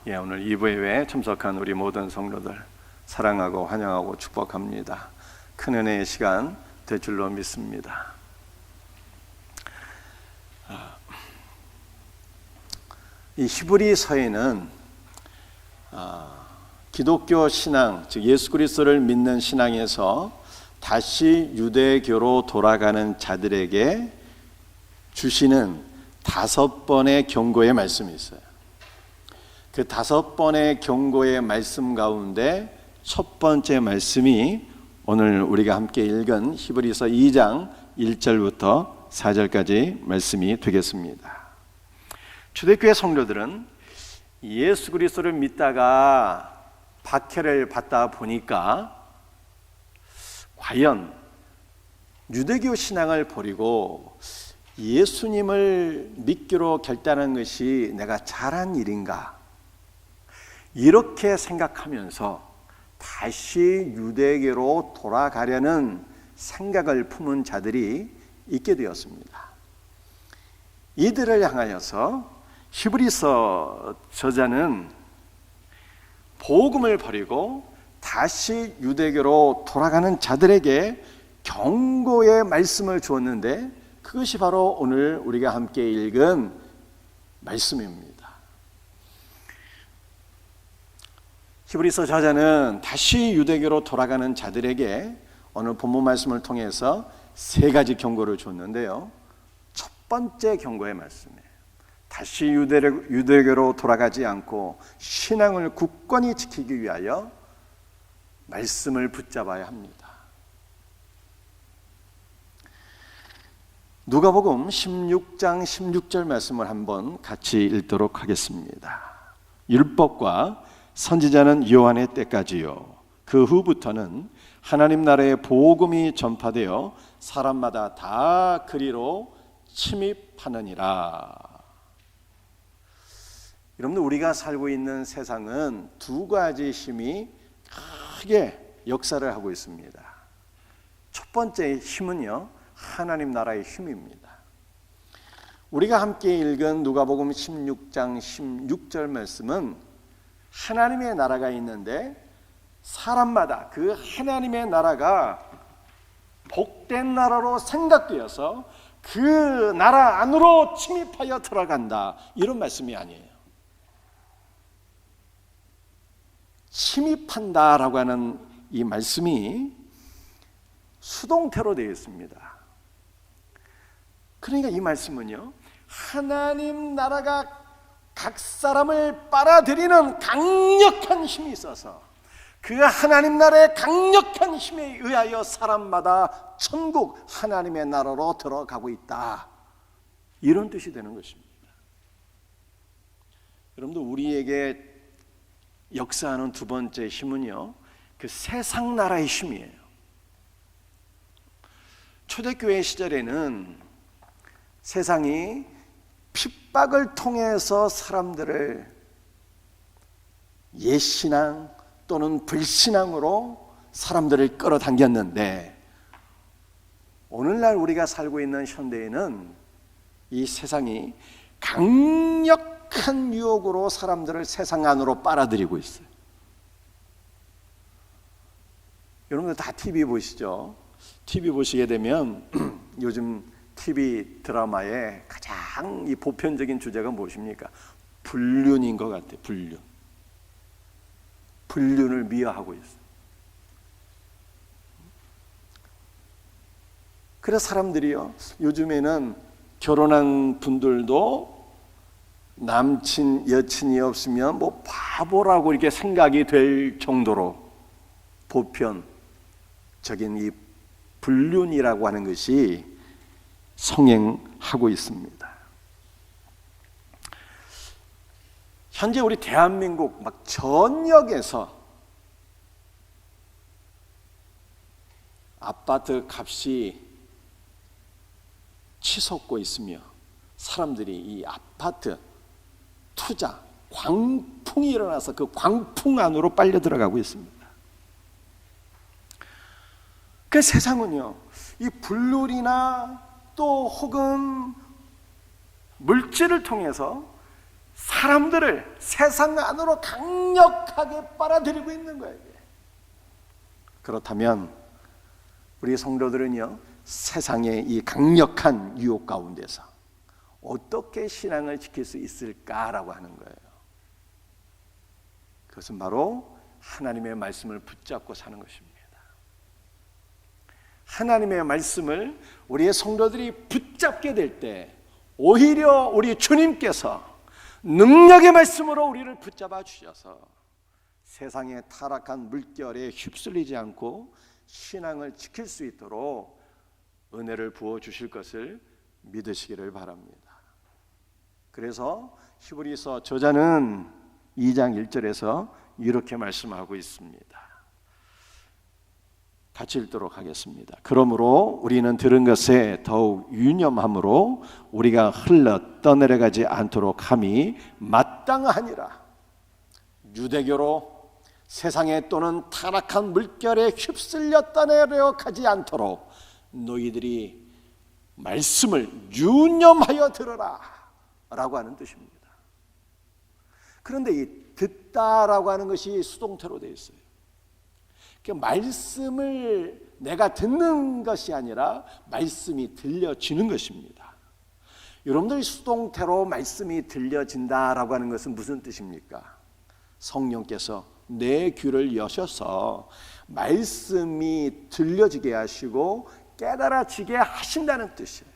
오늘 2부 예배에 참석한 우리 모든 성도들 사랑하고 환영하고 축복합니다. 큰 은혜의 시간 될 줄로 믿습니다. 이 히브리서에는 기독교 신앙, 즉 예수 그리스도를 믿는 신앙에서 다시 유대교로 돌아가는 자들에게 주시는 5번의 경고의 말씀이 있어요. 그 5번의 경고의 말씀 가운데 첫 번째 말씀이 오늘 우리가 함께 읽은 히브리서 2장 1절부터 4절까지 말씀이 되겠습니다. 초대교회 성도들은 예수 그리스도를 믿다가 박해를 받다 보니까 과연 유대교 신앙을 버리고 예수님을 믿기로 결단한 것이 내가 잘한 일인가, 이렇게 생각하면서 다시 유대교로 돌아가려는 생각을 품은 자들이 있게 되었습니다. 이들을 향하여서 히브리서 저자는 복음을 버리고 다시 유대교로 돌아가는 자들에게 경고의 말씀을 주었는데, 그것이 바로 오늘 우리가 함께 읽은 말씀입니다. 히브리서 저자는 다시 유대교로 돌아가는 자들에게 오늘 본문 말씀을 통해서 3가지 경고를 줬는데요. 첫 번째 경고의 말씀이에요. 다시 유대교로 돌아가지 않고 신앙을 굳건히 지키기 위하여 말씀을 붙잡아야 합니다. 누가복음 16장 16절 말씀을 한번 같이 읽도록 하겠습니다. 율법과 선지자는 요한의 때까지요, 그 후부터는 하나님 나라의 복음이 전파되어 사람마다 다 그리로 침입하느니라. 여러분들, 우리가 살고 있는 세상은 2가지 힘이 크게 역사를 하고 있습니다. 첫 번째 힘은요, 하나님 나라의 힘입니다. 우리가 함께 읽은 누가복음 16장 16절 말씀은 하나님의 나라가 있는데 사람마다 그 하나님의 나라가 복된 나라로 생각되어서 그 나라 안으로 침입하여 들어간다, 이런 말씀이 아니에요. 침입한다라고 하는 이 말씀이 수동태로 되어 있습니다. 그러니까 이 말씀은요, 하나님 나라가 각 사람을 빨아들이는 강력한 힘이 있어서 그 하나님 나라의 강력한 힘에 의하여 사람마다 천국 하나님의 나라로 들어가고 있다, 이런 뜻이 되는 것입니다. 여러분들, 우리에게 역사하는 2번째 힘은요, 그 세상 나라의 힘이에요. 초대교회 시절에는 세상이 핍박을 통해서 사람들을 옛신앙 또는 불신앙으로 사람들을 끌어당겼는데, 오늘날 우리가 살고 있는 현대에는 이 세상이 강력한 유혹으로 사람들을 세상 안으로 빨아들이고 있어요. 여러분들 다 TV 보시죠? TV 보시게 되면 요즘 TV 드라마의 가장 이 보편적인 주제가 무엇입니까? 불륜인 것 같아요. 불륜을 미화하고 있어요. 그래서 사람들이요, 요즘에는 결혼한 분들도 남친, 여친이 없으면 뭐 바보라고 이렇게 생각이 될 정도로 보편적인 이 불륜이라고 하는 것이 성행하고 있습니다. 현재 우리 대한민국 막 전역에서 아파트 값이 치솟고 있으며 사람들이 이 아파트 투자 광풍이 일어나서 그 광풍 안으로 빨려 들어가고 있습니다. 그 세상은요, 이 불륜이나 또 혹은 물질을 통해서 사람들을 세상 안으로 강력하게 빨아들이고 있는 거예요. 그렇다면 우리 성도들은요, 세상의 이 강력한 유혹 가운데서 어떻게 신앙을 지킬 수 있을까라고 하는 거예요. 그것은 바로 하나님의 말씀을 붙잡고 사는 것입니다. 하나님의 말씀을 우리의 성도들이 붙잡게 될 때 오히려 우리 주님께서 능력의 말씀으로 우리를 붙잡아 주셔서 세상의 타락한 물결에 휩쓸리지 않고 신앙을 지킬 수 있도록 은혜를 부어 주실 것을 믿으시기를 바랍니다. 그래서 히브리서 저자는 2장 1절에서 이렇게 말씀하고 있습니다. 같이 읽도록 하겠습니다. 그러므로 우리는 들은 것에 더욱 유념함으로 우리가 흘러 떠내려가지 않도록 함이 마땅하니라. 유대교로 세상에 또는 타락한 물결에 휩쓸려 떠내려가지 않도록 너희들이 말씀을 유념하여 들어라 라고 하는 뜻입니다. 그런데 이 듣다라고 하는 것이 수동태로 되어 있어요. 말씀을 내가 듣는 것이 아니라 말씀이 들려지는 것입니다. 여러분들 수동태로 말씀이 들려진다라고 하는 것은 무슨 뜻입니까? 성령께서 내 귀를 여셔서 말씀이 들려지게 하시고 깨달아지게 하신다는 뜻이에요.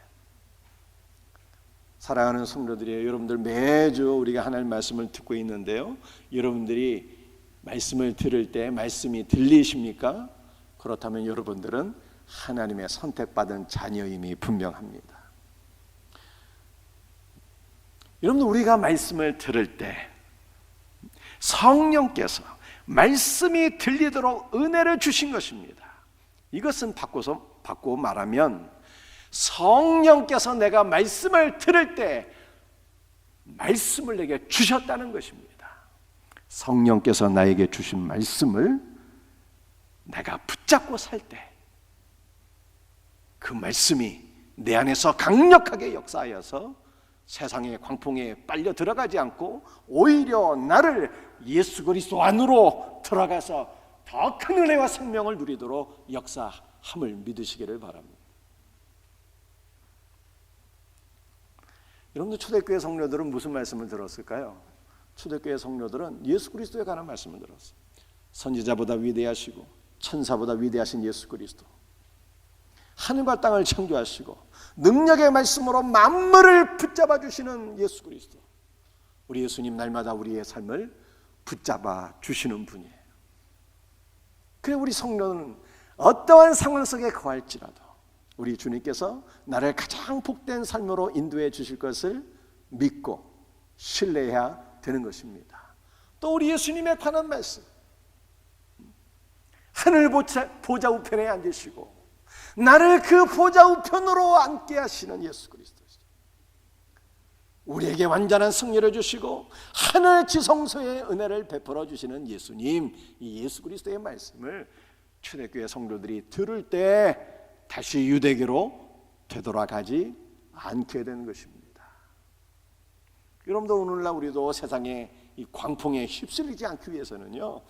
사랑하는 성도들이에요. 여러분들 매주 우리가 하나님 말씀을 듣고 있는데요, 여러분들이 말씀을 들을 때 말씀이 들리십니까? 그렇다면 여러분들은 하나님의 선택받은 자녀임이 분명합니다. 여러분들, 우리가 말씀을 들을 때 성령께서 말씀이 들리도록 은혜를 주신 것입니다. 이것은 바꾸어 말하면 성령께서 내가 말씀을 들을 때 말씀을 내게 주셨다는 것입니다. 성령께서 나에게 주신 말씀을 내가 붙잡고 살 때 그 말씀이 내 안에서 강력하게 역사하여서 세상의 광풍에 빨려 들어가지 않고 오히려 나를 예수 그리스도 안으로 들어가서 더 큰 은혜와 생명을 누리도록 역사함을 믿으시기를 바랍니다. 여러분들, 초대교회 성도들은 무슨 말씀을 들었을까요? 초대교회 성도들은 예수 그리스도에 관한 말씀을 들었어요. 선지자보다 위대하시고 천사보다 위대하신 예수 그리스도, 하늘과 땅을 창조하시고 능력의 말씀으로 만물을 붙잡아 주시는 예수 그리스도, 우리 예수님 날마다 우리의 삶을 붙잡아 주시는 분이에요. 그래, 우리 성도는 어떠한 상황 속에 거할지라도 우리 주님께서 나를 가장 복된 삶으로 인도해 주실 것을 믿고 신뢰해야 되는 것입니다. 또 우리 예수님에 관한 말씀, 하늘 보좌 우편에 앉으시고 나를 그 보좌 우편으로 앉게 하시는 예수 그리스도시죠. 우리에게 완전한 승리를 주시고 하늘 지성소의 은혜를 베풀어 주시는 예수님, 이 예수 그리스도의 말씀을 초대교회 성도들이 들을 때 다시 유대교로 되돌아가지 않게 되는 것입니다. 여러분도 오늘날 우리도 세상의 이 광풍에 휩쓸리지 않기 위해서는요,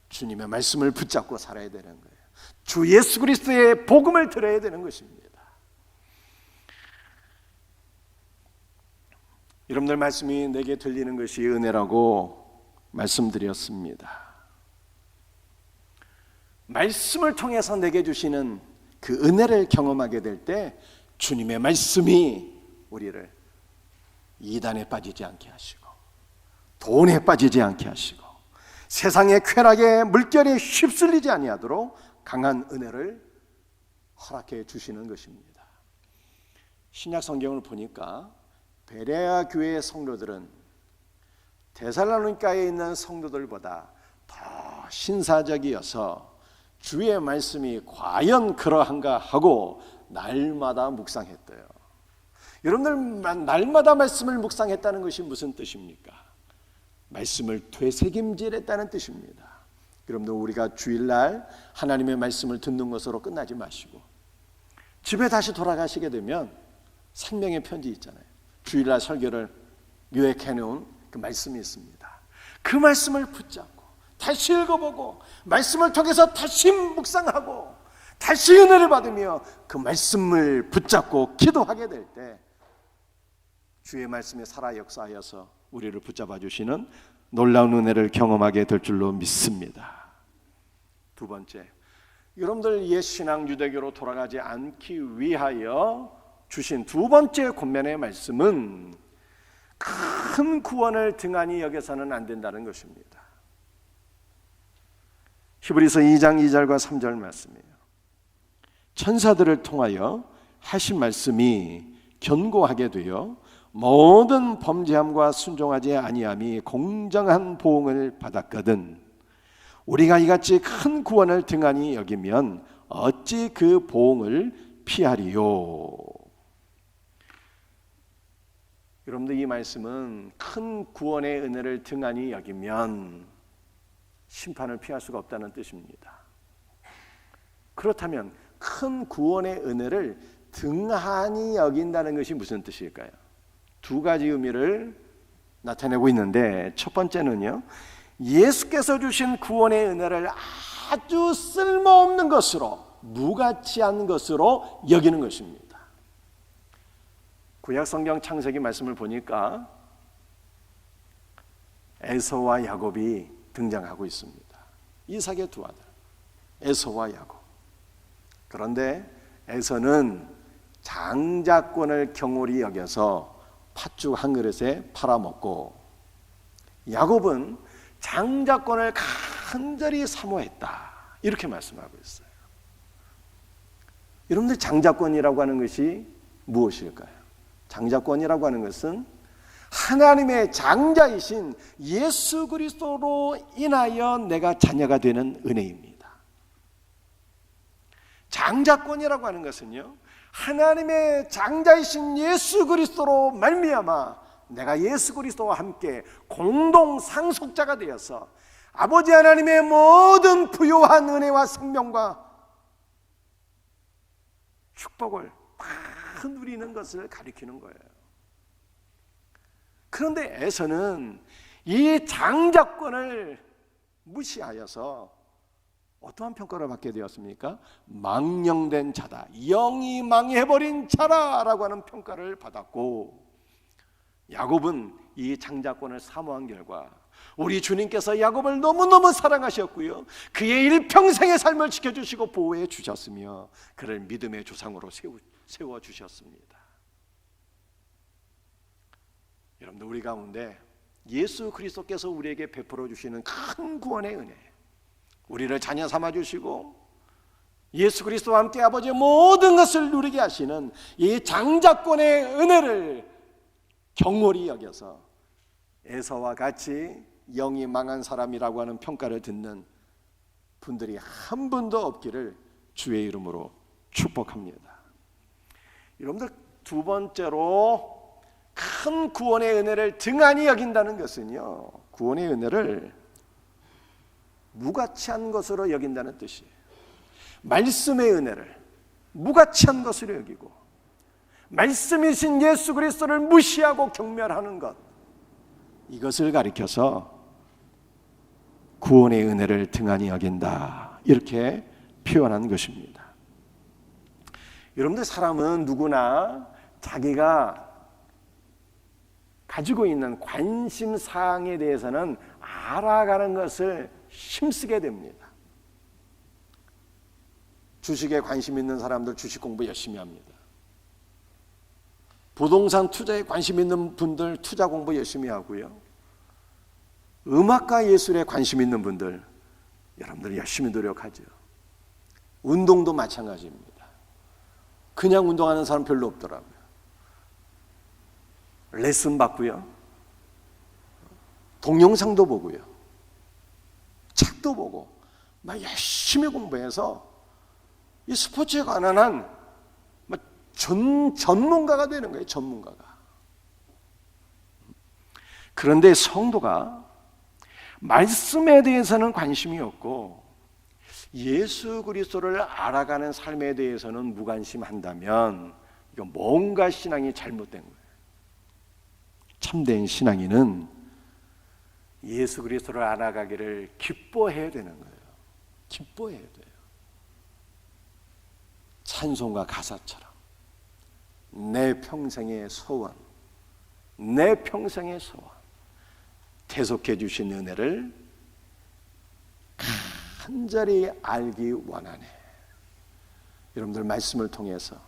주님의 말씀을 붙잡고 살아야 되는 거예요. 주 예수 그리스도의 복음을 들어야 되는 것입니다. 여러분들, 말씀이 내게 들리는 것이 은혜라고 말씀드렸습니다. 말씀을 통해서 내게 주시는 그 은혜를 경험하게 될 때 주님의 말씀이 우리를 이단에 빠지지 않게 하시고 돈에 빠지지 않게 하시고 세상의 쾌락의 물결에 휩쓸리지 아니하도록 강한 은혜를 허락해 주시는 것입니다. 신약 성경을 보니까 베레아 교회의 성도들은 데살로니가에 있는 성도들보다 더 신사적이어서 주의 말씀이 과연 그러한가 하고 날마다 묵상했대요. 여러분들, 날마다 말씀을 묵상했다는 것이 무슨 뜻입니까? 말씀을 되새김질했다는 뜻입니다. 여러분들, 우리가 주일날 하나님의 말씀을 듣는 것으로 끝나지 마시고 집에 다시 돌아가시게 되면 생명의 편지 있잖아요. 주일날 설교를 요약해 놓은 그 그 말씀이 있습니다. 그 말씀을 붙잡고 다시 읽어보고 말씀을 통해서 다시 묵상하고 다시 은혜를 받으며 그 말씀을 붙잡고 기도하게 될 때 주의 말씀이 살아 역사하여서 우리를 붙잡아 주시는 놀라운 은혜를 경험하게 될 줄로 믿습니다. 두 번째, 여러분들 옛 신앙 유대교로 돌아가지 않기 위하여 주신 두 번째 권면의 말씀은 큰 구원을 등한히 여겨서는 안 된다는 것입니다. 히브리서 2장 2절과 3절 말씀이에요. 천사들을 통하여 하신 말씀이 견고하게 되어 모든 범죄함과 순종하지 아니함이 공정한 보응을 받았거든 우리가 이같이 큰 구원을 등한히 여기면 어찌 그 보응을 피하리요. 여러분들 이 말씀은 큰 구원의 은혜를 등한히 여기면 심판을 피할 수가 없다는 뜻입니다. 그렇다면 큰 구원의 은혜를 등한히 여긴다는 것이 무슨 뜻일까요? 두 가지 의미를 나타내고 있는데 첫 번째는요, 예수께서 주신 구원의 은혜를 아주 쓸모없는 것으로, 무가치한 것으로 여기는 것입니다. 구약 성경 창세기 말씀을 보니까 에서와 야곱이 등장하고 있습니다. 이삭의 두 아들 에서와 야곱. 그런데 에서는 장자권을 경홀히 여겨서 팥죽 한 그릇에 팔아먹고 야곱은 장자권을 간절히 사모했다 이렇게 말씀하고 있어요. 여러분들 장자권이라고 하는 것이 무엇일까요? 장자권이라고 하는 것은 하나님의 장자이신 예수 그리스도로 인하여 내가 자녀가 되는 은혜입니다. 장자권이라고 하는 것은요, 하나님의 장자이신 예수 그리스도로 말미암아 내가 예수 그리스도와 함께 공동 상속자가 되어서 아버지 하나님의 모든 부요한 은혜와 생명과 축복을 다 누리는 것을 가리키는 거예요. 그런데 에서는 이 장자권을 무시하여서 어떠한 평가를 받게 되었습니까? 망령된 자다, 영이 망해버린 자라라고 하는 평가를 받았고, 야곱은 이 장자권을 사모한 결과 우리 주님께서 야곱을 너무너무 사랑하셨고요, 그의 일평생의 삶을 지켜주시고 보호해 주셨으며 그를 믿음의 조상으로 세워주셨습니다. 여러분들, 우리 가운데 예수 그리스도께서 우리에게 베풀어 주시는 큰 구원의 은혜, 우리를 자녀 삼아 주시고 예수 그리스도와 함께 아버지의 모든 것을 누리게 하시는 이 장자권의 은혜를 경홀히 여겨서 에서와 같이 영이 망한 사람이라고 하는 평가를 듣는 분들이 한 분도 없기를 주의 이름으로 축복합니다. 여러분들, 두 번째로 큰 구원의 은혜를 등한히 여긴다는 것은요, 구원의 은혜를 무가치한 것으로 여긴다는 뜻이에요. 말씀의 은혜를 무가치한 것으로 여기고 말씀이신 예수 그리스도를 무시하고 경멸하는 것, 이것을 가리켜서 구원의 은혜를 등한히 여긴다 이렇게 표현한 것입니다. 여러분들, 사람은 누구나 자기가 가지고 있는 관심사항에 대해서는 알아가는 것을 힘쓰게 됩니다. 주식에 관심 있는 사람들 주식 공부 열심히 합니다. 부동산 투자에 관심 있는 분들 투자 공부 열심히 하고요, 음악과 예술에 관심 있는 분들 여러분들 열심히 노력하죠. 운동도 마찬가지입니다. 그냥 운동하는 사람 별로 없더라고요. 레슨 받고요, 동영상도 보고요, 책도 보고 막 열심히 공부해서 이 스포츠에 관한 한 전문가가 되는 거예요. 전문가가. 그런데 성도가 말씀에 대해서는 관심이 없고 예수 그리스도를 알아가는 삶에 대해서는 무관심한다면 이거 뭔가 신앙이 잘못된 거예요. 참된 신앙인은 예수 그리스도를 알아가기를 기뻐해야 되는 거예요. 기뻐해야 돼요. 찬송가 가사처럼 내 평생의 소원, 내 평생의 소원, 대속해 주신 은혜를 간절히 알기 원하네. 여러분들 말씀을 통해서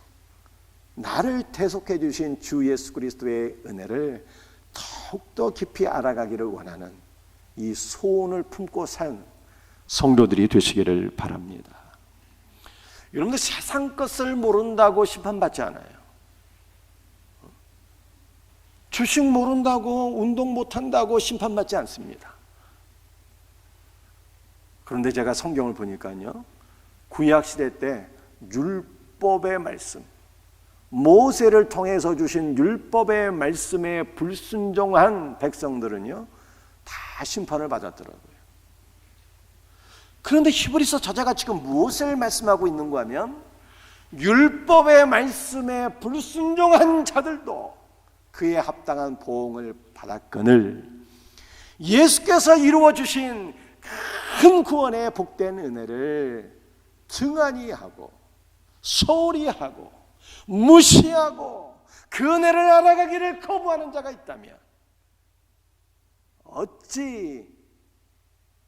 나를 대속해 주신 주 예수 그리스도의 은혜를 더욱더 깊이 알아가기를 원하는 이 소원을 품고 사는 성도들이 되시기를 바랍니다. 여러분들 세상 것을 모른다고 심판받지 않아요. 주식 모른다고 운동 못한다고 심판받지 않습니다. 그런데 제가 성경을 보니까요, 구약시대 때 율법의 말씀, 모세를 통해서 주신 율법의 말씀에 불순종한 백성들은요, 다 심판을 받았더라고요. 그런데 히브리서 저자가 지금 무엇을 말씀하고 있는가 하면, 율법의 말씀에 불순종한 자들도 그에 합당한 보응을 받았거늘 예수께서 이루어 주신 큰 구원의 복된 은혜를 등한히 하고 소홀히 하고 무시하고 그 은혜를 알아가기를 거부하는 자가 있다면 어찌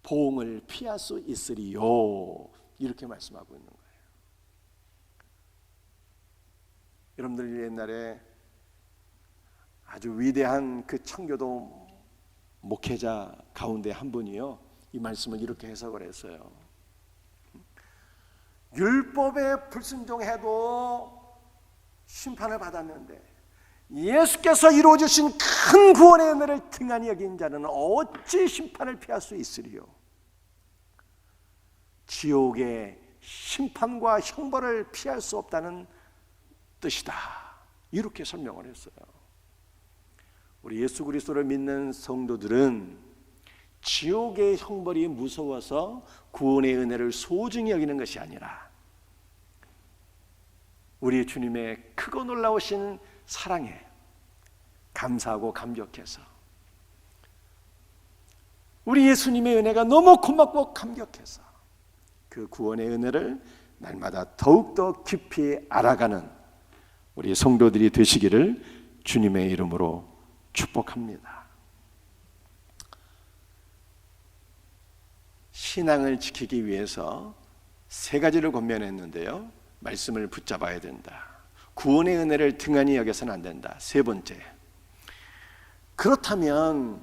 보응을 피할 수 있으리요? 이렇게 말씀하고 있는 거예요. 여러분들 옛날에 아주 위대한 그 청교도 목회자 가운데 한 분이요, 이 말씀을 이렇게 해석을 했어요. 율법에 불순종해도 심판을 받았는데 예수께서 이루어주신 큰 구원의 은혜를 등한히 여긴 자는 어찌 심판을 피할 수 있으리요? 지옥의 심판과 형벌을 피할 수 없다는 뜻이다. 이렇게 설명을 했어요. 우리 예수 그리스도를 믿는 성도들은 지옥의 형벌이 무서워서 구원의 은혜를 소중히 여기는 것이 아니라 우리 주님의 크고 놀라우신 사랑에 감사하고 감격해서 우리 예수님의 은혜가 너무 고맙고 감격해서 그 구원의 은혜를 날마다 더욱더 깊이 알아가는 우리 성도들이 되시기를 주님의 이름으로 축복합니다. 신앙을 지키기 위해서 세 가지를 권면했는데요, 말씀을 붙잡아야 된다. 구원의 은혜를 등한히 여겨서는 안 된다. 세 번째, 그렇다면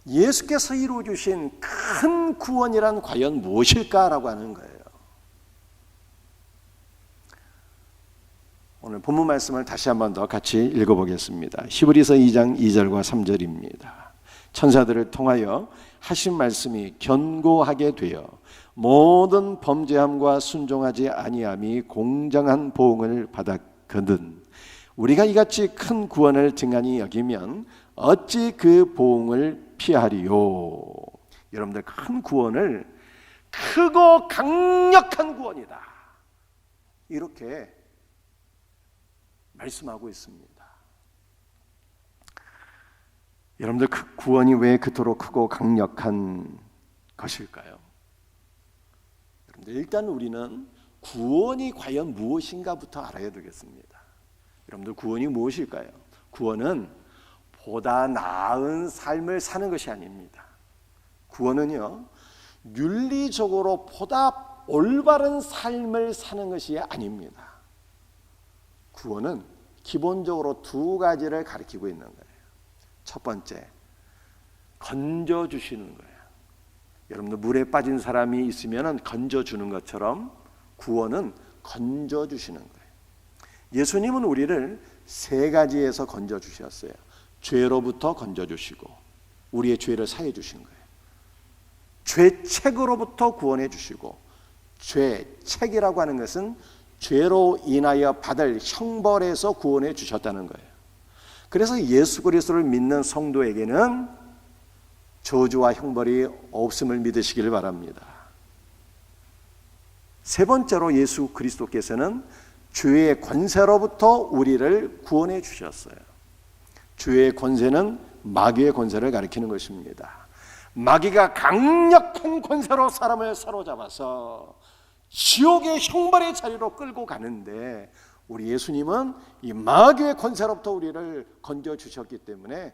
예수께서 이루어 주신 큰 구원이란 과연 무엇일까라고 하는 거예요. 오늘 본문 말씀을 다시 한 번 더 같이 읽어보겠습니다. 히브리서 2장 2절과 3절입니다. 천사들을 통하여 하신 말씀이 견고하게 되어 모든 범죄함과 순종하지 아니함이 공정한 보응을 받았거든 우리가 이같이 큰 구원을 등한히 여기면 어찌 그 보응을 피하리요? 여러분들, 큰 구원을 크고 강력한 구원이다, 이렇게 말씀하고 있습니다. 여러분들, 그 구원이 왜 그토록 크고 강력한 것일까요? 여러분들, 일단 우리는 구원이 과연 무엇인가부터 알아야 되겠습니다. 여러분들, 구원이 무엇일까요? 구원은 보다 나은 삶을 사는 것이 아닙니다. 구원은요, 윤리적으로 보다 올바른 삶을 사는 것이 아닙니다. 구원은 기본적으로 두 가지를 가리키고 있는 거예요. 첫 번째, 건져주시는 거예요. 여러분들, 물에 빠진 사람이 있으면 건져주는 것처럼 구원은 건져주시는 거예요. 예수님은 우리를 세 가지에서 건져주셨어요. 죄로부터 건져주시고 우리의 죄를 사해 주신 거예요. 죄책으로부터 구원해 주시고, 죄책이라고 하는 것은 죄로 인하여 받을 형벌에서 구원해 주셨다는 거예요. 그래서 예수 그리스도를 믿는 성도에게는 저주와 형벌이 없음을 믿으시길 바랍니다. 세 번째로, 예수 그리스도께서는 죄의 권세로부터 우리를 구원해 주셨어요. 죄의 권세는 마귀의 권세를 가리키는 것입니다. 마귀가 강력한 권세로 사람을 사로잡아서 지옥의 형벌의 자리로 끌고 가는데, 우리 예수님은 이 마귀의 권세로부터 우리를 건져주셨기 때문에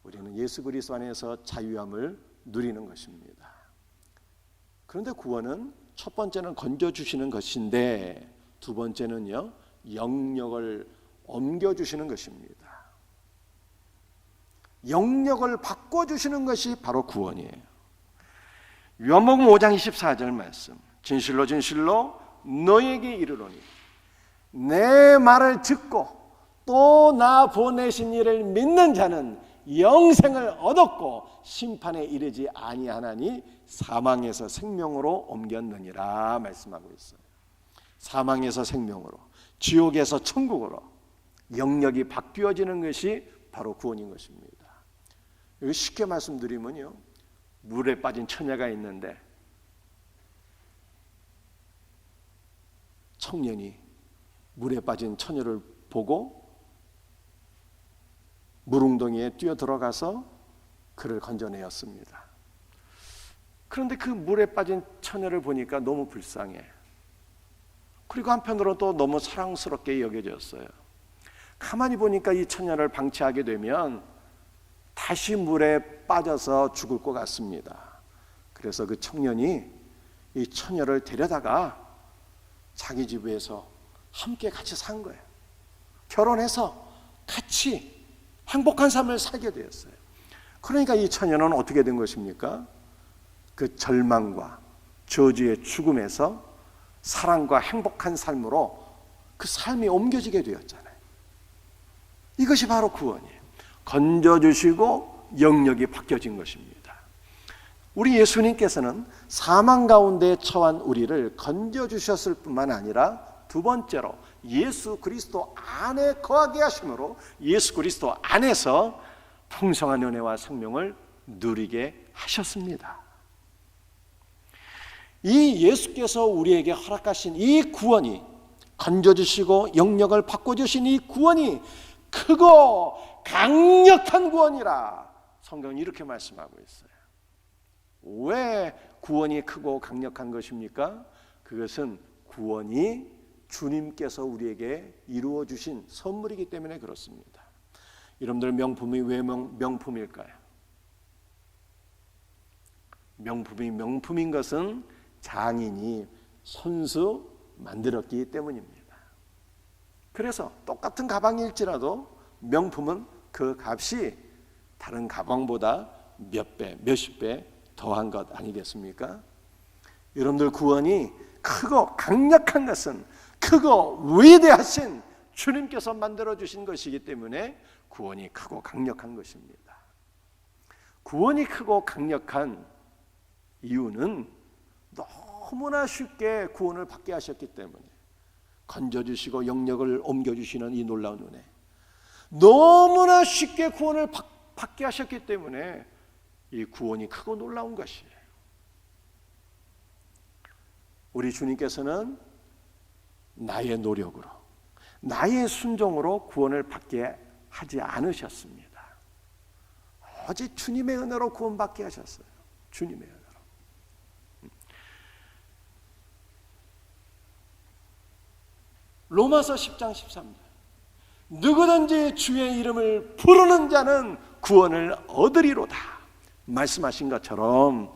우리는 예수 그리스도 안에서 자유함을 누리는 것입니다. 그런데 구원은 첫 번째는 건져주시는 것인데, 두 번째는요, 영역을 옮겨주시는 것입니다. 영역을 바꿔주시는 것이 바로 구원이에요. 요한복음 5장 24절 말씀, 진실로 진실로 너에게 이르노니 내 말을 듣고 또 나 보내신 이를 믿는 자는 영생을 얻었고 심판에 이르지 아니하나니 사망에서 생명으로 옮겼느니라 말씀하고 있어요. 사망에서 생명으로, 지옥에서 천국으로 영역이 바뀌어지는 것이 바로 구원인 것입니다. 여기 쉽게 말씀드리면요, 물에 빠진 처녀가 있는데 청년이 물에 빠진 처녀를 보고 물웅덩이에 뛰어 들어가서 그를 건져내었습니다. 그런데 그 물에 빠진 처녀를 보니까 너무 불쌍해. 그리고 한편으로 또 너무 사랑스럽게 여겨졌어요. 가만히 보니까 이 처녀를 방치하게 되면 다시 물에 빠져서 죽을 것 같습니다. 그래서 그 청년이 이 처녀를 데려다가 자기 집에서 함께 같이 산 거예요. 결혼해서 같이 행복한 삶을 살게 되었어요. 그러니까 이 처녀는 어떻게 된 것입니까? 그 절망과 저주의 죽음에서 사랑과 행복한 삶으로 그 삶이 옮겨지게 되었잖아요. 이것이 바로 구원이에요. 건져주시고 영역이 바뀌어진 것입니다. 우리 예수님께서는 사망 가운데 처한 우리를 건져주셨을 뿐만 아니라 두 번째로 예수 그리스도 안에 거하게 하심으로 예수 그리스도 안에서 풍성한 은혜와 생명을 누리게 하셨습니다. 이 예수께서 우리에게 허락하신 이 구원이, 건져주시고 영역을 바꿔주신 이 구원이 크고 강력한 구원이라 성경은 이렇게 말씀하고 있어요. 왜 구원이 크고 강력한 것입니까? 그것은 구원이 주님께서 우리에게 이루어 주신 선물이기 때문에 그렇습니다. 여러분들, 명품이 왜 명품일까요? 명품이 명품인 것은 장인이 손수 만들었기 때문입니다. 그래서 똑같은 가방일지라도 명품은 그 값이 다른 가방보다 몇 배, 몇십 배 더한 것 아니겠습니까? 여러분들, 구원이 크고 강력한 것은 크고 위대하신 주님께서 만들어주신 것이기 때문에 구원이 크고 강력한 것입니다. 구원이 크고 강력한 이유는 너무나 쉽게 구원을 받게 하셨기 때문에, 건져주시고 영역을 옮겨주시는 이 놀라운 은혜, 너무나 쉽게 구원을 받게 하셨기 때문에 이 구원이 크고 놀라운 것이에요. 우리 주님께서는 나의 노력으로, 나의 순종으로 구원을 받게 하지 않으셨습니다. 오직 주님의 은혜로 구원받게 하셨어요. 주님의 은혜로. 로마서 10장 13절, 누구든지 주의 이름을 부르는 자는 구원을 얻으리로다 말씀하신 것처럼,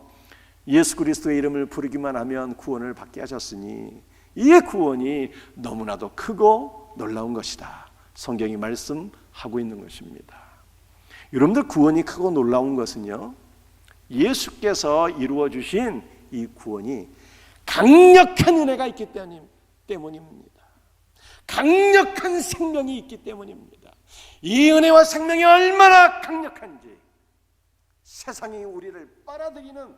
예수 그리스도의 이름을 부르기만 하면 구원을 받게 하셨으니 이 구원이 너무나도 크고 놀라운 것이다, 성경이 말씀하고 있는 것입니다. 여러분들, 구원이 크고 놀라운 것은요, 예수께서 이루어 주신 이 구원이 강력한 은혜가 있기 때문입니다. 강력한 생명이 있기 때문입니다. 이 은혜와 생명이 얼마나 강력한지 세상이 우리를 빨아들이는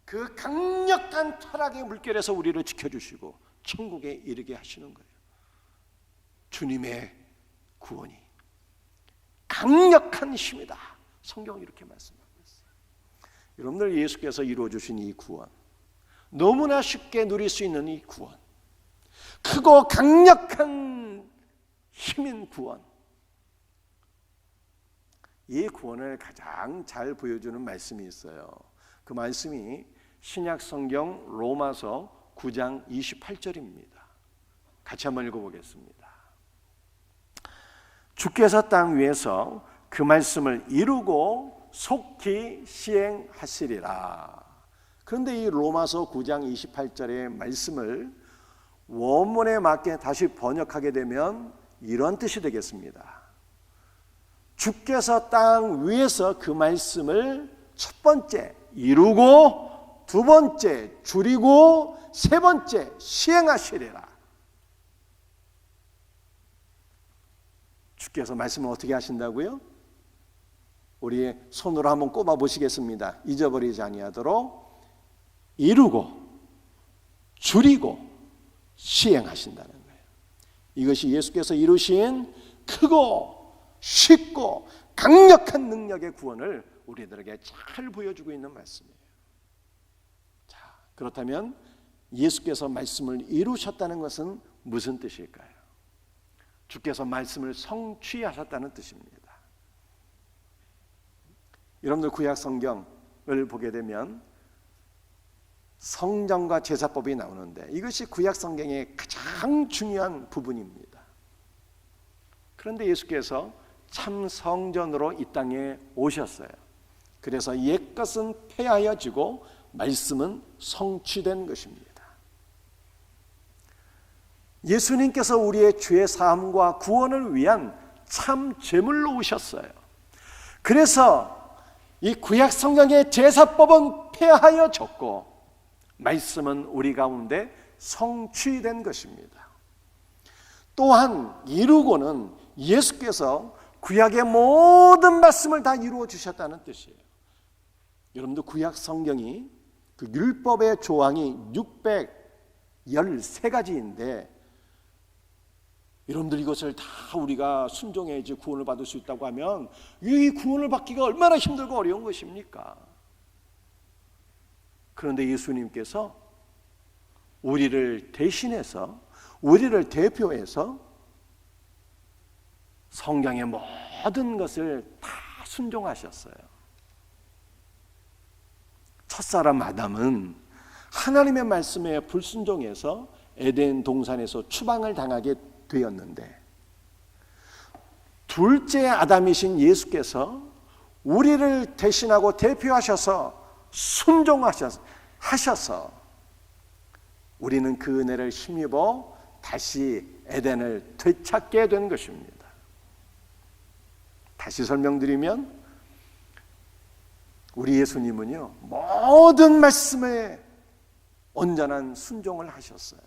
그 강력한 타락의 물결에서 우리를 지켜주시고 천국에 이르게 하시는 거예요. 주님의 구원이 강력한 힘이다, 성경이 이렇게 말씀하고 있어요. 여러분들, 예수께서 이루어주신 이 구원, 너무나 쉽게 누릴 수 있는 이 구원, 크고 강력한 힘인 구원, 이 구원을 가장 잘 보여주는 말씀이 있어요. 그 말씀이 신약 성경 로마서 9장 28절입니다. 같이 한번 읽어보겠습니다. 주께서 땅 위에서 그 말씀을 이루고 속히 시행하시리라. 그런데 이 로마서 9장 28절의 말씀을 원문에 맞게 다시 번역하게 되면 이런 뜻이 되겠습니다. 주께서 땅 위에서 그 말씀을 첫 번째 이루고, 두 번째 줄이고, 세 번째 시행하시리라. 주께서 말씀을 어떻게 하신다고요? 우리 손으로 한번 꼽아 보시겠습니다. 잊어버리지 아니하도록 이루고, 줄이고, 시행하신다는 거예요. 이것이 예수께서 이루신 크고 쉽고 강력한 능력의 구원을 우리들에게 잘 보여주고 있는 말씀이에요. 자, 그렇다면 예수께서 말씀을 이루셨다는 것은 무슨 뜻일까요? 주께서 말씀을 성취하셨다는 뜻입니다. 여러분들 구약 성경을 보게 되면 성전과 제사법이 나오는데 이것이 구약 성경의 가장 중요한 부분입니다. 그런데 예수께서 참 성전으로 이 땅에 오셨어요. 그래서 옛것은 폐하여지고 말씀은 성취된 것입니다. 예수님께서 우리의 죄 사함과 구원을 위한 참 제물로 오셨어요. 그래서 이 구약 성경의 제사법은 폐하여졌고 말씀은 우리 가운데 성취된 것입니다. 또한 이루고는 예수께서 구약의 모든 말씀을 다 이루어 주셨다는 뜻이에요. 여러분들 구약 성경이 그 율법의 조항이 613가지인데 여러분들 이것을 다 우리가 순종해야지 구원을 받을 수 있다고 하면 이 구원을 받기가 얼마나 힘들고 어려운 것입니까? 그런데 예수님께서 우리를 대신해서, 우리를 대표해서 성경의 모든 것을 다 순종하셨어요. 첫사람 아담은 하나님의 말씀에 불순종해서 에덴 동산에서 추방을 당하게 되었는데 둘째 아담이신 예수께서 우리를 대신하고 대표하셔서 순종하셔서 우리는 그 은혜를 힘입어 다시 에덴을 되찾게 된 것입니다. 다시 설명드리면 우리 예수님은요 모든 말씀에 온전한 순종을 하셨어요.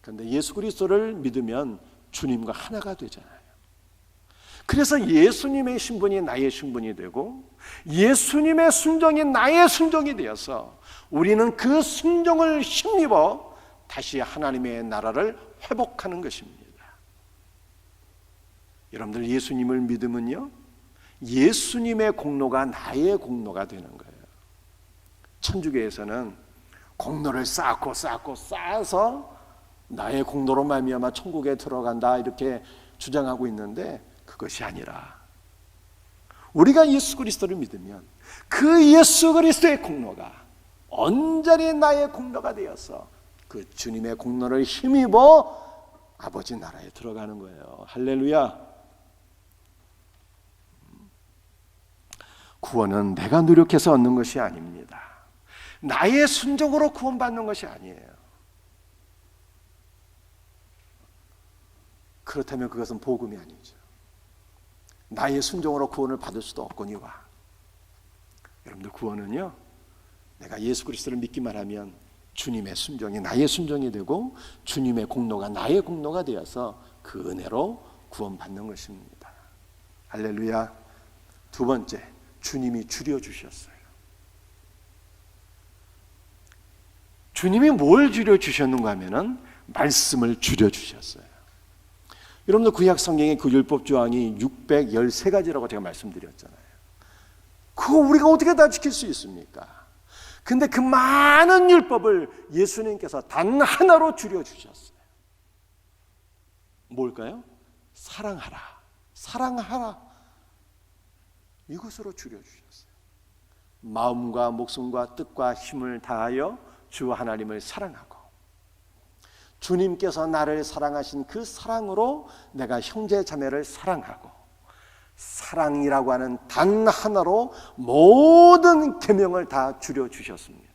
그런데 예수 그리스도를 믿으면 주님과 하나가 되잖아요. 그래서 예수님의 신분이 나의 신분이 되고 예수님의 순종이 나의 순종이 되어서 우리는 그 순종을 힘입어 다시 하나님의 나라를 회복하는 것입니다. 여러분들 예수님을 믿으면요 예수님의 공로가 나의 공로가 되는 거예요. 천주교에서는 공로를 쌓아서 나의 공로로 말미암아 천국에 들어간다 이렇게 주장하고 있는데 그것이 아니라 우리가 예수 그리스도를 믿으면 그 예수 그리스도의 공로가 온전히 나의 공로가 되어서 그 주님의 공로를 힘입어 아버지 나라에 들어가는 거예요. 할렐루야. 구원은 내가 노력해서 얻는 것이 아닙니다. 나의 순종으로 구원받는 것이 아니에요. 그렇다면 그것은 복음이 아니죠. 나의 순종으로 구원을 받을 수도 없거니와. 여러분들 구원은요 내가 예수 그리스도를 믿기만 하면 주님의 순종이 나의 순종이 되고 주님의 공로가 나의 공로가 되어서 그 은혜로 구원받는 것입니다. 할렐루야. 두 번째, 주님이 줄여주셨어요. 주님이 뭘 줄여주셨는가 하면은 말씀을 줄여주셨어요. 여러분들 구약 성경의 그 율법 조항이 613가지라고 제가 말씀드렸잖아요. 그거 우리가 어떻게 다 지킬 수 있습니까? 근데 그 많은 율법을 예수님께서 단 하나로 줄여주셨어요. 뭘까요? 사랑하라. 사랑하라. 이것으로 줄여주셨어요. 마음과 목숨과 뜻과 힘을 다하여 주 하나님을 사랑하고, 주님께서 나를 사랑하신 그 사랑으로 내가 형제 자매를 사랑하고, 사랑이라고 하는 단 하나로 모든 계명을 다 줄여주셨습니다.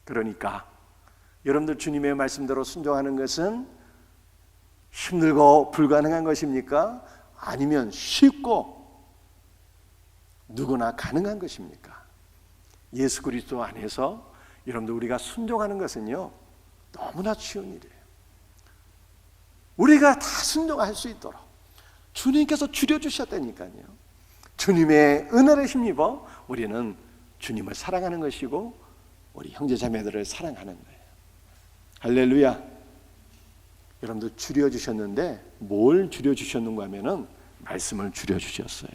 그러니까 여러분들 주님의 말씀대로 순종하는 것은 힘들고 불가능한 것입니까? 아니면 쉽고 누구나 가능한 것입니까? 예수 그리스도 안에서 여러분들 우리가 순종하는 것은요, 너무나 쉬운 일이에요. 우리가 다 순종할 수 있도록 주님께서 줄여주셨다니까요. 주님의 은혜를 힘입어 우리는 주님을 사랑하는 것이고 우리 형제자매들을 사랑하는 거예요. 할렐루야. 여러분들 줄여주셨는데 뭘 줄여주셨는가 하면은 말씀을 줄여주셨어요.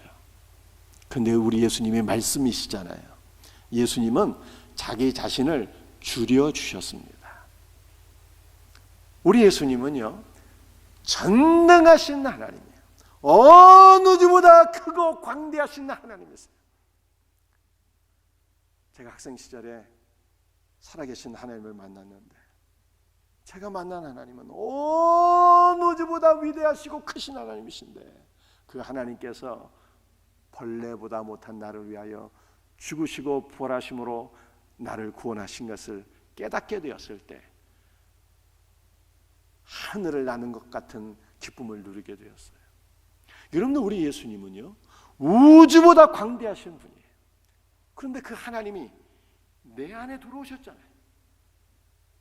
근데 우리 예수님이 말씀이시잖아요. 예수님은 자기 자신을 줄여주셨습니다. 우리 예수님은요, 전능하신 하나님이에요. 어느 주보다 크고 광대하신 하나님이세요. 제가 학생 시절에 살아계신 하나님을 만났는데, 제가 만난 하나님은 어느 주보다 위대하시고 크신 하나님이신데, 그 하나님께서 벌레보다 못한 나를 위하여 죽으시고 부활하심으로 나를 구원하신 것을 깨닫게 되었을 때 하늘을 나는 것 같은 기쁨을 누리게 되었어요. 여러분들, 우리 예수님은요, 우주보다 광대하신 분이에요. 그런데 그 하나님이 내 안에 들어오셨잖아요.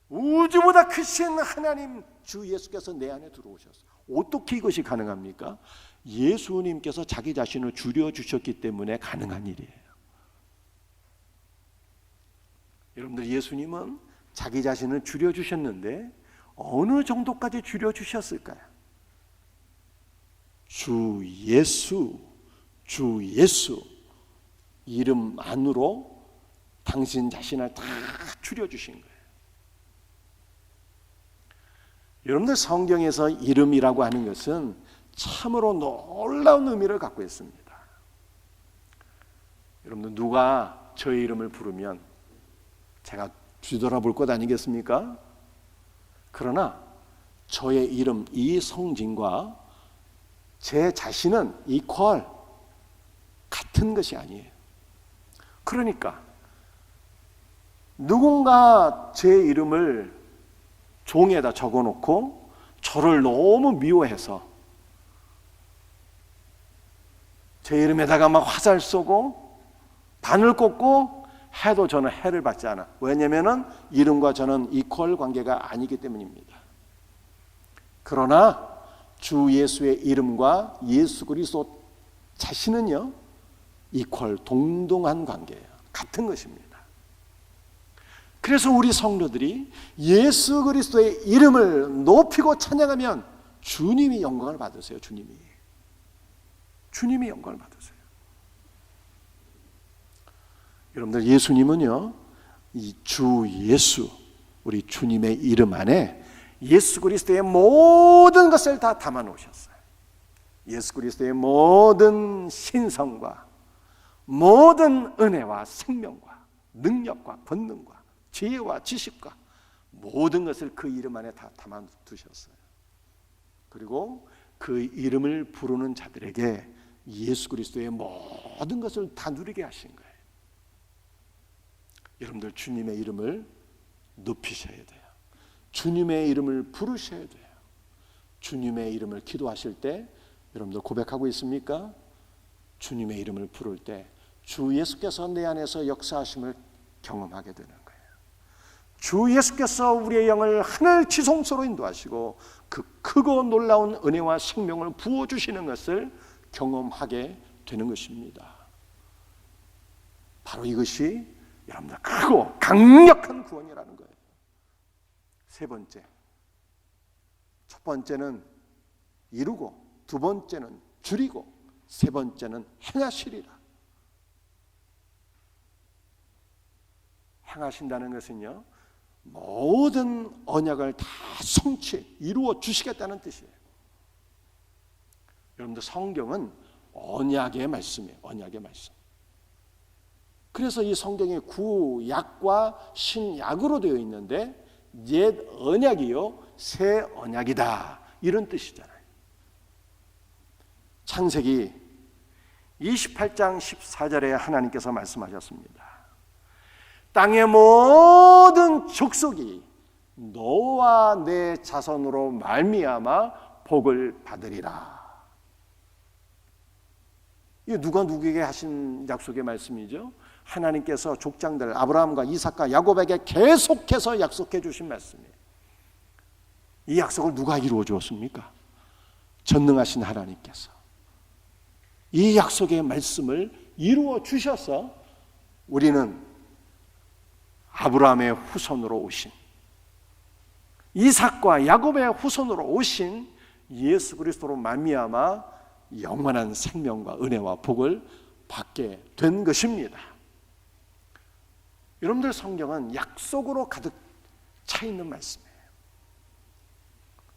우주보다 크신 하나님 주 예수께서 내 안에 들어오셨어요. 어떻게 이것이 가능합니까? 예수님께서 자기 자신을 줄여주셨기 때문에 가능한 일이에요. 여러분들, 예수님은 자기 자신을 줄여주셨는데 어느 정도까지 줄여주셨을까요? 주 예수 이름 안으로 당신 자신을 다 줄여주신 거예요. 여러분들, 성경에서 이름이라고 하는 것은 참으로 놀라운 의미를 갖고 있습니다. 여러분들, 누가 저의 이름을 부르면 제가 뒤돌아볼 것 아니겠습니까? 그러나 저의 이름 이성진과 제 자신은 이퀄 같은 것이 아니에요. 그러니까 누군가 제 이름을 종이에다 적어놓고 저를 너무 미워해서 제 이름에다가 막 화살 쏘고 바늘 꽂고 해도 저는 해를 받지 않아. 왜냐하면 이름과 저는 이퀄 관계가 아니기 때문입니다. 그러나 주 예수의 이름과 예수 그리스도 자신은요, 이퀄 동등한 관계예요. 같은 것입니다. 그래서 우리 성도들이 예수 그리스도의 이름을 높이고 찬양하면 주님이 영광을 받으세요. 주님이 영광을 받으세요. 여러분들, 예수님은요, 이 주 예수, 우리 주님의 이름 안에 예수 그리스도의 모든 것을 다 담아 놓으셨어요. 예수 그리스도의 모든 신성과 모든 은혜와 생명과 능력과 권능과 지혜와 지식과 모든 것을 그 이름 안에 다 담아 두셨어요. 그리고 그 이름을 부르는 자들에게 예수 그리스도의 모든 것을 다 누리게 하신 거예요. 여러분들, 주님의 이름을 높이셔야 돼요. 주님의 이름을 부르셔야 돼요. 주님의 이름을 기도하실 때 여러분들 고백하고 있습니까? 주님의 이름을 부를 때 주 예수께서 내 안에서 역사하심을 경험하게 되는 거예요. 주 예수께서 우리의 영을 하늘 지성소로 인도하시고 그 크고 놀라운 은혜와 생명을 부어주시는 것을 경험하게 되는 것입니다. 바로 이것이 여러분들 크고 강력한 구원이라는 거예요. 세 번째, 첫 번째는 이루고, 두 번째는 줄이고, 세 번째는 행하시리라. 행하신다는 것은요, 모든 언약을 다 성취, 이루어 주시겠다는 뜻이에요. 여러분들, 성경은 언약의 말씀이에요. 언약의 말씀. 그래서 이 성경이 구약과 신약으로 되어 있는데 옛 언약이요 새 언약이다 이런 뜻이잖아요. 창세기 28장 14절에 하나님께서 말씀하셨습니다. 땅의 모든 족속이 너와 내 자손으로 말미암아 복을 받으리라. 이게 누가 누구에게 하신 약속의 말씀이죠? 하나님께서 족장들 아브라함과 이삭과 야곱에게 계속해서 약속해 주신 말씀이에요. 이 약속을 누가 이루어 주었습니까? 전능하신 하나님께서 이 약속의 말씀을 이루어 주셔서 우리는 아브라함의 후손으로 오신 이삭과 야곱의 후손으로 오신 예수 그리스도로 말미암아 영원한 생명과 은혜와 복을 받게 된 것입니다. 여러분들 성경은 약속으로 가득 차 있는 말씀이에요.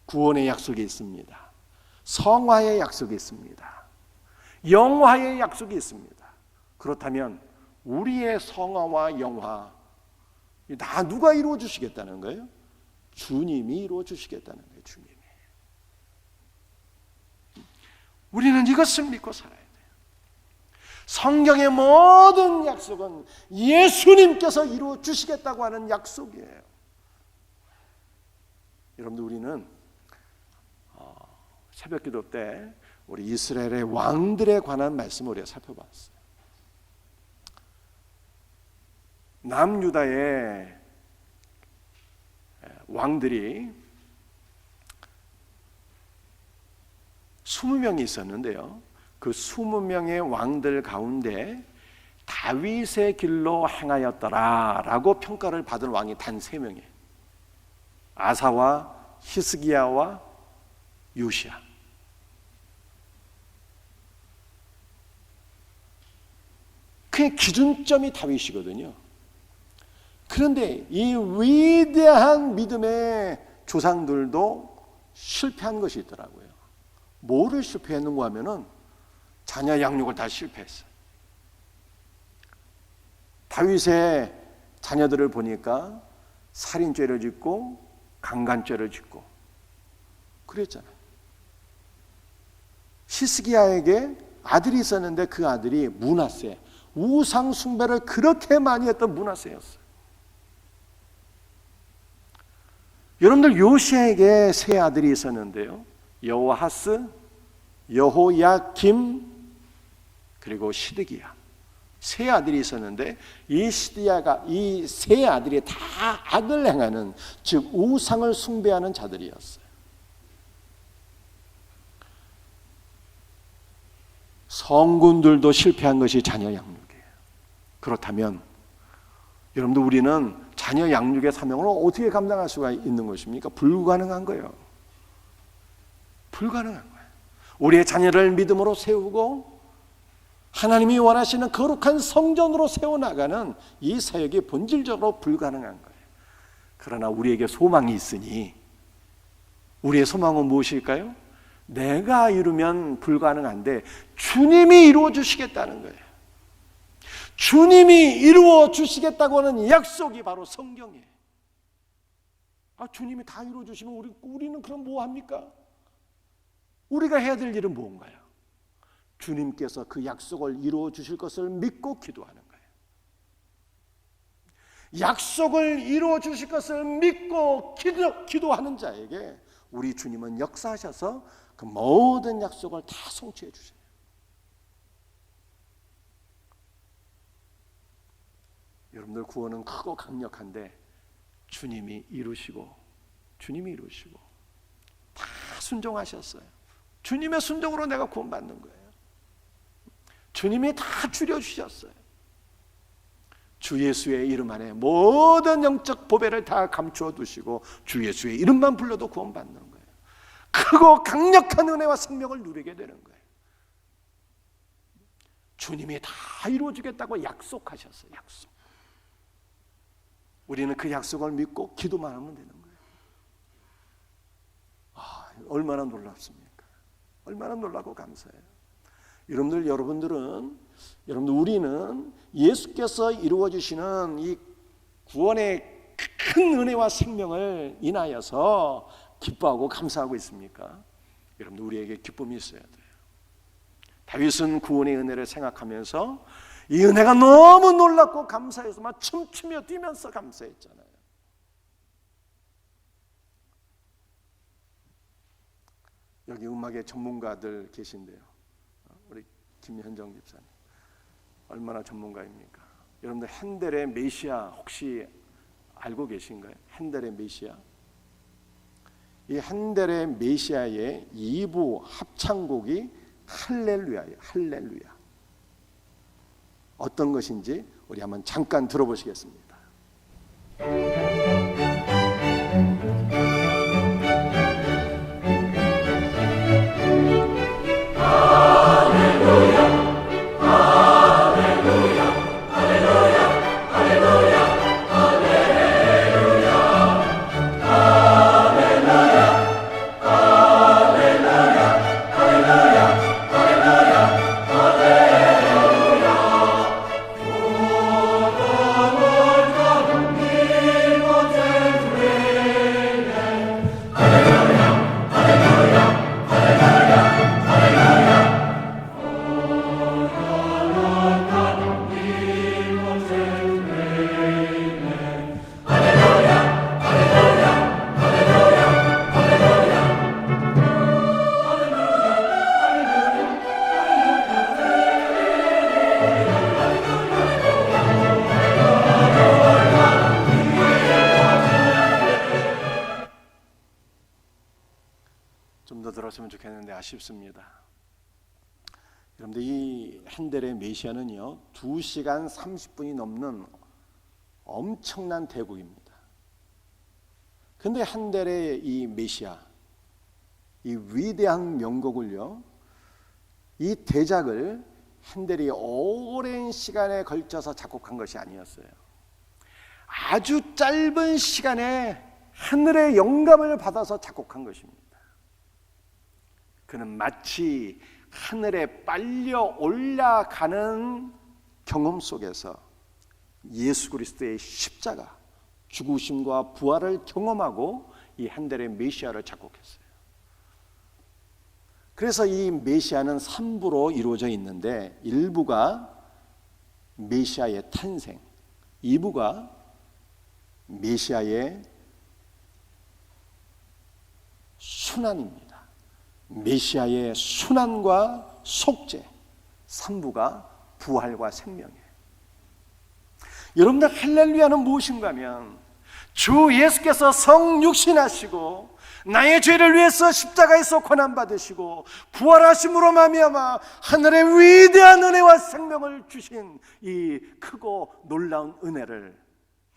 구원의 약속이 있습니다. 성화의 약속이 있습니다. 영화의 약속이 있습니다. 그렇다면 우리의 성화와 영화 다 누가 이루어 주시겠다는 거예요? 주님이 이루어 주시겠다는 거예요. 주님이. 우리는 이것을 믿고 살아야 돼요. 성경의 모든 약속은 예수님께서 이루어 주시겠다고 하는 약속이에요. 여러분들 우리는 새벽기도 때 우리 이스라엘의 왕들에 관한 말씀을 우리가 살펴봤어요. 남유다의 왕들이 20명이 있었는데요. 그 20명의 왕들 가운데 다윗의 길로 행하였더라라고 평가를 받은 왕이 단 3명이에요. 아사와 히스기야와 요시야. 그의 기준점이 다윗이거든요. 그런데 이 위대한 믿음의 조상들도 실패한 것이 있더라고요. 뭐를 실패했는가 하면은 자녀 양육을 다 실패했어요. 다윗의 자녀들을 보니까 살인죄를 짓고 강간죄를 짓고 그랬잖아요. 히스기야에게 아들이 있었는데 그 아들이 므낫세, 우상 숭배를 그렇게 많이 했던 므낫세였어요. 여러분들 요시야에게 세 아들이 있었는데요. 여호아하스, 여호야김, 그리고 시드기야. 세 아들이 있었는데 이 시드기야가 이 세 아들이 다 악을 행하는, 즉 우상을 숭배하는 자들이었어요. 성군들도 실패한 것이 자녀 양육이에요. 그렇다면 여러분들 우리는 자녀 양육의 사명을 어떻게 감당할 수가 있는 것입니까? 불가능한 거예요. 불가능한 거예요. 우리의 자녀를 믿음으로 세우고 하나님이 원하시는 거룩한 성전으로 세워나가는 이 사역이 본질적으로 불가능한 거예요. 그러나 우리에게 소망이 있으니 우리의 소망은 무엇일까요? 내가 이루면 불가능한데 주님이 이루어 주시겠다는 거예요. 주님이 이루어 주시겠다고 하는 약속이 바로 성경이에요. 주님이 다 이루어 주시면 우리는 그럼 뭐 합니까? 우리가 해야 될 일은 뭔가요? 주님께서 그 약속을 이루어 주실 것을 믿고 기도하는 거예요. 약속을 이루어 주실 것을 믿고 기도하는 자에게 우리 주님은 역사하셔서 그 모든 약속을 다 성취해 주세요. 여러분들 구원은 크고 강력한데 주님이 이루시고 다 순종하셨어요. 주님의 순종으로 내가 구원받는 거예요. 주님이 다 줄여주셨어요. 주 예수의 이름 안에 모든 영적 보배를 다 감추어 두시고 주 예수의 이름만 불러도 구원받는 거예요. 크고 강력한 은혜와 생명을 누리게 되는 거예요. 주님이 다 이루어주겠다고 약속하셨어요. 약속. 우리는 그 약속을 믿고 기도만 하면 되는 거예요. 얼마나 놀랍습니까? 얼마나 놀라고 감사해요. 우리는 예수께서 이루어 주시는 이 구원의 큰 은혜와 생명을 인하여서 기뻐하고 감사하고 있습니까? 여러분들, 우리에게 기쁨이 있어야 돼요. 다윗은 구원의 은혜를 생각하면서 이 은혜가 너무 놀랍고 감사해서 막 춤추며 뛰면서 감사했잖아요. 여기 음악의 전문가들 계신데요. 우리 김현정 집사님 얼마나 전문가입니까? 여러분들 핸델의 메시아 혹시 알고 계신가요? 핸델의 메시아. 이 핸델의 메시아의 2부 합창곡이 할렐루야예요. 할렐루야. 어떤 것인지 우리 한번 잠깐 들어보시겠습니다. 들었으면 좋겠는데 아쉽습니다. 여러분들, 이 핸델의 메시아는요 2시간 30분이 넘는 엄청난 대곡입니다. 근데 핸델의 이 메시아, 이 위대한 명곡을요, 이 대작을 핸델이 오랜 시간에 걸쳐서 작곡한 것이 아니었어요. 아주 짧은 시간에 하늘의 영감을 받아서 작곡한 것입니다. 그는 마치 하늘에 빨려 올라가는 경험 속에서 예수 그리스도의 십자가, 죽으심과 부활을 경험하고 이 핸델의 메시아를 작곡했어요. 그래서 이 메시아는 3부로 이루어져 있는데 1부가 메시아의 탄생, 2부가 메시아의 순환입니다. 메시아의 순환과 속죄, 3부가 부활과 생명이에요. 여러분들, 할렐루야는 무엇인가 하면 주 예수께서 성육신하시고 나의 죄를 위해서 십자가에서 고난받으시고 부활하심으로 말미암아 하늘의 위대한 은혜와 생명을 주신 이 크고 놀라운 은혜를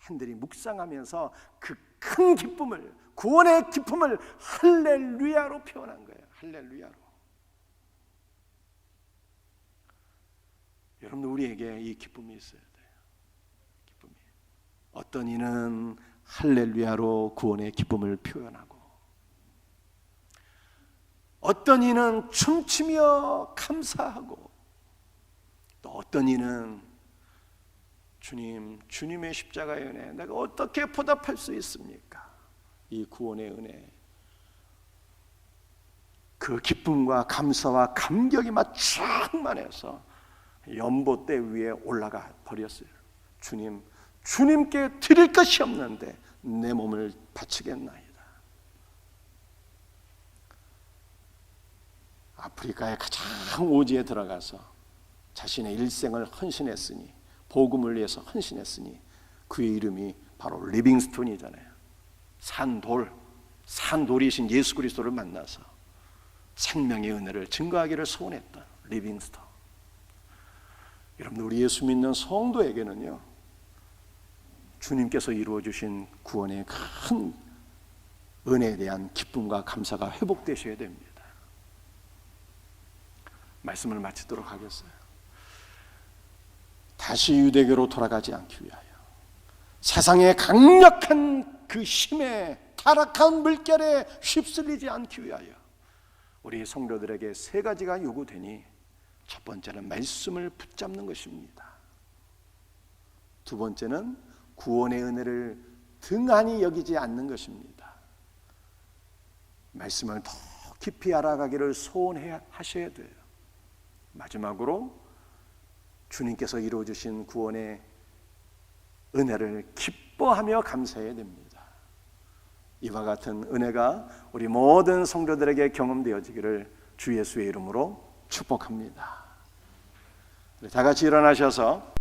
핸델이 묵상하면서 그 큰 기쁨을, 구원의 기쁨을 할렐루야로 표현한 거예요. 할렐루야로. 여러분들, 우리에게 이 기쁨이 있어야 돼요. 기쁨이. 어떤 이는 할렐루야로 구원의 기쁨을 표현하고, 어떤 이는 춤추며 감사하고, 또 어떤 이는 주님, 주님의 십자가의 은혜 내가 어떻게 보답할 수 있습니까? 이 구원의 은혜, 그 기쁨과 감사와 감격이 막 충만해서 연봇대 위에 올라가 버렸어요. 주님, 주님께 드릴 것이 없는데 내 몸을 바치겠나이다. 아프리카의 가장 오지에 들어가서 자신의 일생을 헌신했으니, 복음을 위해서 헌신했으니, 그의 이름이 바로 리빙스톤이잖아요. 산돌이신 예수 그리스도를 만나서 생명의 은혜를 증거하기를 소원했던 리빙스톤. 여러분, 우리 예수 믿는 성도에게는요, 주님께서 이루어 주신 구원의 큰 은혜에 대한 기쁨과 감사가 회복되셔야 됩니다. 말씀을 마치도록 하겠어요. 다시 유대교로 돌아가지 않기 위하여, 세상의 강력한 그 힘에, 타락한 물결에 휩쓸리지 않기 위하여 우리 성도들에게 3가지가 요구되니 첫 번째는 말씀을 붙잡는 것입니다. 두 번째는 구원의 은혜를 등한히 여기지 않는 것입니다. 말씀을 더 깊이 알아가기를 소원하셔야 돼요. 마지막으로 주님께서 이루어주신 구원의 은혜를 기뻐하며 감사해야 됩니다. 이와 같은 은혜가 우리 모든 성도들에게 경험되어지기를 주 예수의 이름으로 축복합니다. 다 같이 일어나셔서